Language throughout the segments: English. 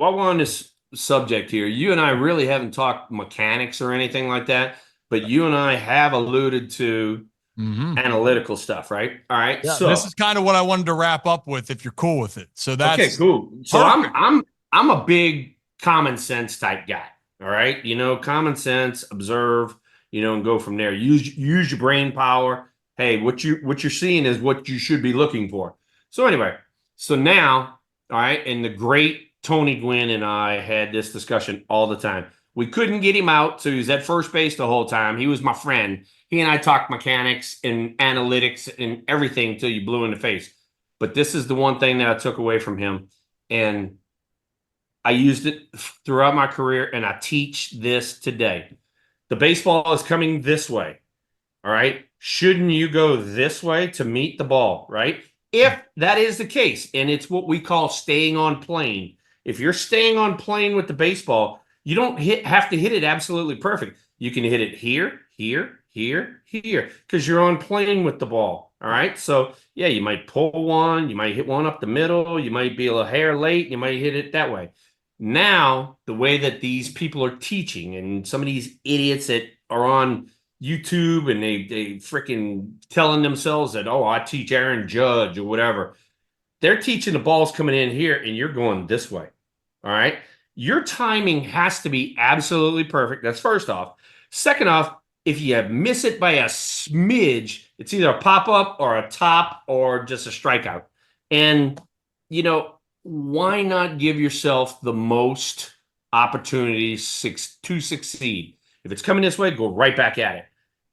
while we're on this subject here, you and I really haven't talked mechanics or anything like that, but you and I have alluded to analytical stuff, right? All right. Yeah, this So, is kind of what I wanted to wrap up with if you're cool with it. So okay, that's cool. So perfect. I'm a big common sense type guy. All right. Common sense, observe, and go from there. Use your brain power. Hey, what you're seeing is what you should be looking for. So anyway, so now, all right, and the great Tony Gwynn and I had this discussion all the time. We couldn't get him out, so he was at first base the whole time. He was my friend. He and I talked mechanics and analytics and everything until you blew in the face. But this is the one thing that I took away from him. And I used it throughout my career, and I teach this today. The baseball is coming this way. All right. Shouldn't you go this way to meet the ball? Right. If that is the case, and it's what we call staying on plane. If you're staying on plane with the baseball, you don't have to hit it absolutely perfect. You can hit it here, here, here, here, because you're on plane with the ball. All right. So yeah, you might pull one, you might hit one up the middle, you might be a little hair late, you might hit it that way. Now, the way that these people are teaching, and some of these idiots that are on YouTube and they freaking telling themselves that, oh, I teach Aaron Judge or whatever. They're teaching the balls coming in here and you're going this way. All right. Your timing has to be absolutely perfect. That's first off. Second off, if you miss it by a smidge, it's either a pop up or a top or just a strikeout. And, why not give yourself the most opportunities to succeed? If it's coming this way, go right back at it.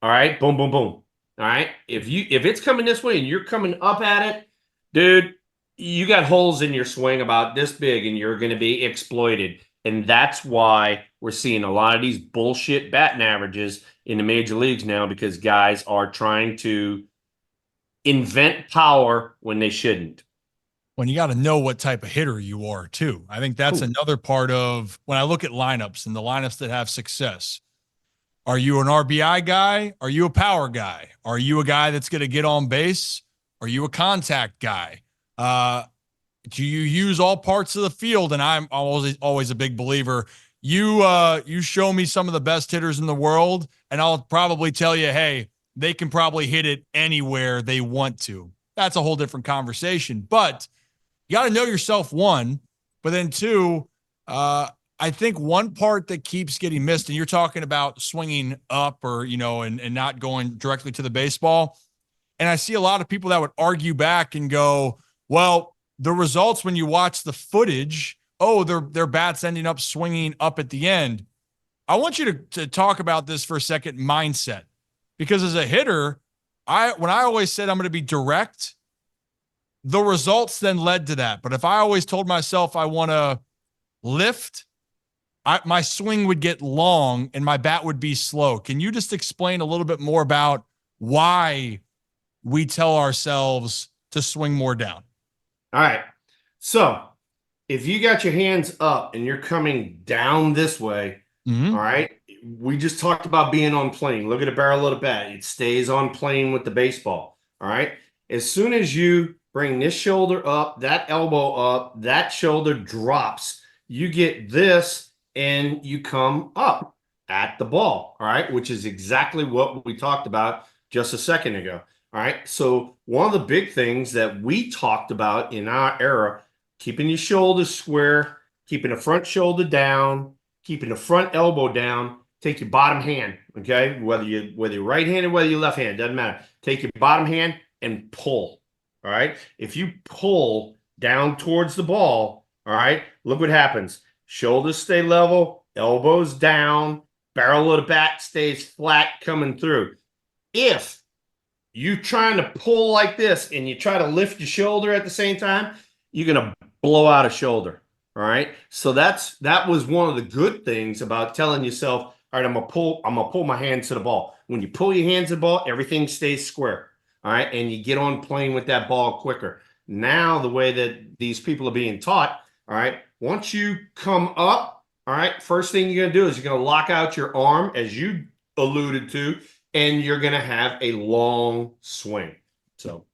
All right, boom, boom, boom. All right. If it's coming this way and you're coming up at it, dude, you got holes in your swing about this big and you're going to be exploited. And that's why we're seeing a lot of these bullshit batting averages in the major leagues now, because guys are trying to invent power when they shouldn't. When you got to know what type of hitter you are, too. I think that's Cool. another part of when I look at lineups and the lineups that have success. Are you an RBI guy? Are you a power guy? Are you a guy that's going to get on base? Are you a contact guy? Do you use all parts of the field? And I'm always a big believer. You show me some of the best hitters in the world, and I'll probably tell you, hey, they can probably hit it anywhere they want to. That's a whole different conversation. But you got to know yourself, one, but then two, I think one part that keeps getting missed, and you're talking about swinging up or, and not going directly to the baseball. And I see a lot of people that would argue back and go, well, the results when you watch the footage, oh, their bats ending up swinging up at the end. I want you to talk about this for a second, mindset, because as a hitter, when I always said I'm going to be direct, the results then led to that. But if I always told myself I want to lift, my swing would get long and my bat would be slow. Can you just explain a little bit more about why we tell ourselves to swing more down? All right. So if you got your hands up and you're coming down this way, all right, we just talked about being on plane. Look at the barrel of the bat. It stays on plane with the baseball. All right. As soon as you bring this shoulder up, that elbow up, that shoulder drops, you get this and you come up at the ball. All right. Which is exactly what we talked about just a second ago. All right. So one of the big things that we talked about in our era, keeping your shoulders square, keeping the front shoulder down, keeping the front elbow down, take your bottom hand, okay? Whether you're right-handed, whether you're left-handed, doesn't matter. Take your bottom hand and pull, all right? If you pull down towards the ball, all right, look what happens. Shoulders stay level, elbows down, barrel of the bat stays flat coming through. If you trying to pull like this and you try to lift your shoulder at the same time, you're going to blow out a shoulder. All right. So that was one of the good things about telling yourself, all right, I'm gonna pull my hands to the ball. When you pull your hands to the ball, everything stays square. All right. And you get on playing with that ball quicker. Now, the way that these people are being taught, all right, once you come up, all right, first thing you're gonna do is you're gonna lock out your arm, as you alluded to, and you're gonna have a long swing. So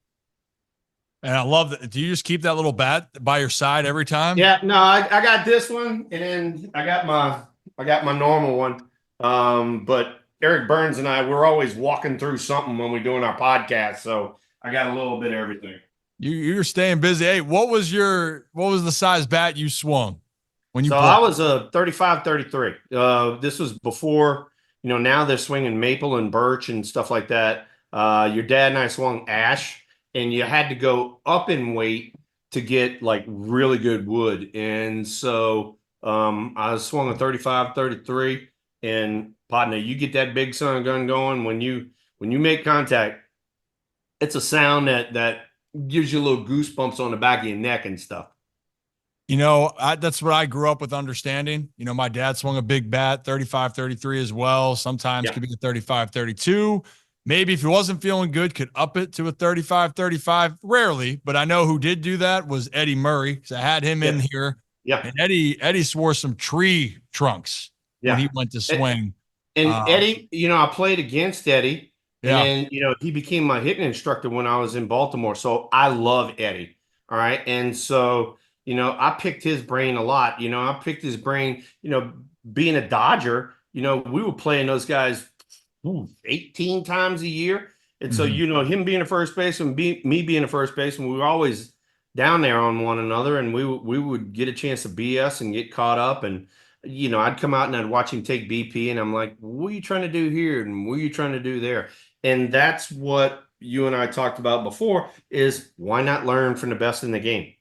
And I love that. Do you just keep that little bat by your side every time? Yeah, no, I got this one, and then I got my normal one. But Eric Burns and I, we're always walking through something when we're doing our podcast, so I got a little bit of everything. You're staying busy. Hey, what was the size bat you swung when you So played? I was a 35, 33. This was before, now they're swinging maple and birch and stuff like that. Your dad and I swung ash, and you had to go up in weight to get like really good wood. And so I swung a 35, 33. And partner, you get that big sun gun going when you make contact, it's a sound that gives you little goosebumps on the back of your neck and stuff. That's what I grew up with understanding. My dad swung a big bat, 35, 33 as well. Sometimes Yeah. could be a 35, 32. Maybe if he wasn't feeling good, could up it to a 35, 35. Rarely, but I know who did do that was Eddie Murray, because I had him in Yeah. here. Yeah. And Eddie swore some tree trunks when Yeah. he went to swing. And Uh, Eddie, I played against Eddie, and yeah. then, he became my hitting instructor when I was in Baltimore. So I love Eddie. All right. And so, I picked his brain a lot. I picked his brain, being a Dodger, we were playing those guys 18 times a year. And so, Mhm. him being a first baseman, me being a first baseman, we were always down there on one another, and we would get a chance to BS and get caught up. And I'd come out and I'd watch him take BP, and I'm like, what are you trying to do here? And what are you trying to do there? And that's what you and I talked about before, is why not learn from the best in the game?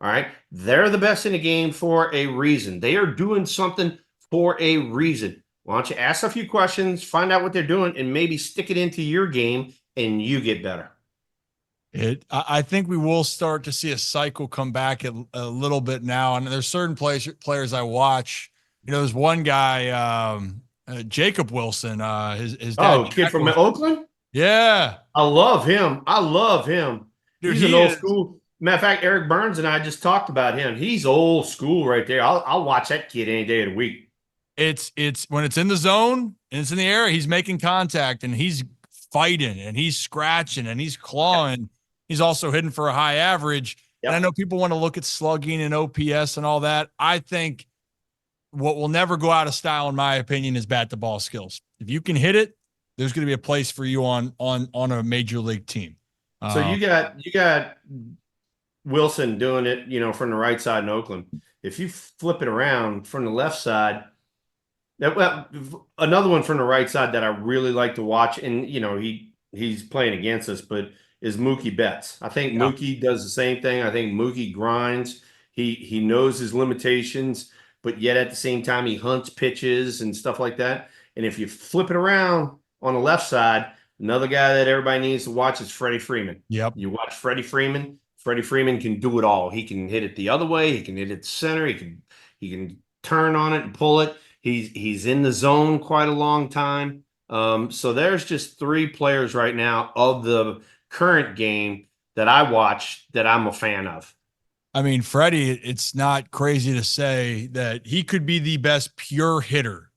All right. They're the best in the game for a reason. They are doing something for a reason. Why don't you ask a few questions, find out what they're doing, and maybe stick it into your game, and you get better. I think we will start to see a cycle come back a little bit now. And there's certain players I watch. There's one guy, Jacob Wilson. His dad. Oh, kid Jack from was, Oakland? yeah, I love him. I love him. dude, He's an he old is. school. Matter of fact, Eric Burns and I just talked about him. He's old school right there. I'll watch that kid any day of the week. It's when it's in the zone and it's in the air, he's making contact and he's fighting and he's scratching and he's clawing. He's also hitting for a high average. And I Yep. know people want to look at slugging and OPS and all that. I think what will never go out of style, in my opinion, is bat to ball skills. If you can hit it, there's going to be a place for you on a major league team. So you got Wilson doing it, from the right side in Oakland. If you flip it around from the left side, another one from the right side that I really like to watch, and he's playing against us, but is Mookie Betts. I think Yeah. Mookie does the same thing. I think Mookie grinds. He knows his limitations, but yet at the same time he hunts pitches and stuff like that. And if you flip it around on the left side, another guy that everybody needs to watch is Freddie Freeman. Yep. You watch Freddie Freeman. Freddie Freeman can do it all. He can hit it the other way. He can hit it center. He can turn on it and pull it. He's in the zone quite a long time. So there's just three players right now of the current game that I watch that I'm a fan of. I mean, Freddie, it's not crazy to say that he could be the best pure hitter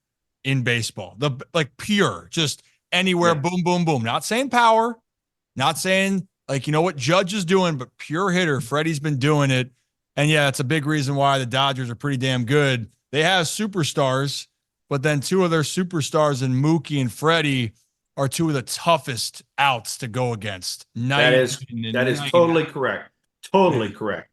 in baseball. Like pure, just anywhere, Yeah. boom, boom, boom. Not saying power, not saying like what Judge is doing, but pure hitter. Freddie's been doing it. And yeah, it's a big reason why the Dodgers are pretty damn good. They have superstars, but then two of their superstars in Mookie and Freddie are two of the toughest outs to go against. That is totally correct. Totally correct.